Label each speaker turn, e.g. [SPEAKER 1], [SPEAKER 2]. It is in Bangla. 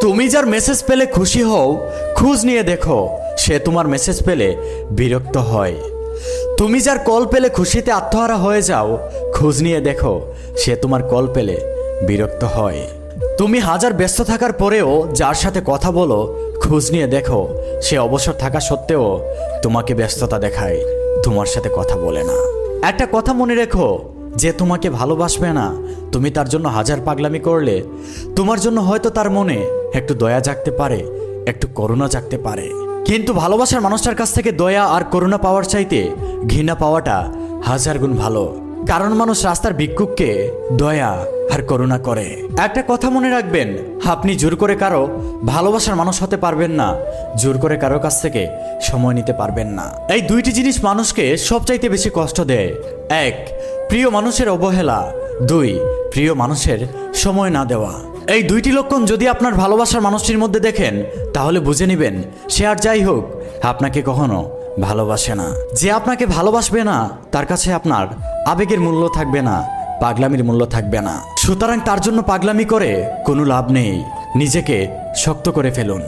[SPEAKER 1] তুমি যার মেসেজ পেলে খুশি হও, খোঁজ নিয়ে দেখো সে তোমার মেসেজ পেলে বিরক্ত হয়। তুমি যার কল পেলে খুশিতে আত্মহারা হয়ে যাও, খোঁজ নিয়ে দেখো সে তোমার কল পেলে বিরক্ত হয়। তুমি হাজার ব্যস্ত থাকার পরেও যার সাথে কথা বলো, খোঁজ নিয়ে দেখো সে অবসর থাকা সত্ত্বেও তোমাকে ব্যস্ততা দেখায়, তোমার সাথে কথা বলে না। একটা কথা মনে রেখো, যে তোমাকে ভালোবাসবে না, তুমি তার জন্য হাজার পাগলামি করলে তোমার জন্য হয়তো তার মনে একটু দয়া জাগতে পারে, একটু করুণা জাগতে পারে। কিন্তু ভালোবাসার মানুষটার কাছ থেকে দয়া আর করুণা পাওয়ার চাইতে ঘৃণা পাওয়াটা হাজার গুণ ভালো। কারণ মানুষ রাস্তার ভিক্ষুককে দয়া আর করুণা করে। একটা কথা মনে রাখবেন, আপনি জোর করে কারো ভালোবাসার মানুষ হতে পারবেন না, জোর করে কারো কাছ থেকে সময় নিতে পারবেন না। এই দুইটি জিনিস মানুষকে সবচাইতে বেশি কষ্ট দেয়। এক, প্রিয় মানুষের অবহেলা। দুই, প্রিয় মানুষের সময় না দেওয়া। এই দুইটি লক্ষণ যদি আপনার ভালোবাসার মানুষটির মধ্যে দেখেন, তাহলে বুঝে নেবেন সে আর যাই হোক আপনাকে কখনো ভালোবাসে না। যে আপনাকে ভালোবাসবে না তার কাছে আপনার আবেগের মূল্য থাকবে না, পাগলামির মূল্য থাকবে না। সুতরাং তার জন্য পাগলামি করে কোনো লাভ নেই, নিজেকে শক্ত করে ফেলুন।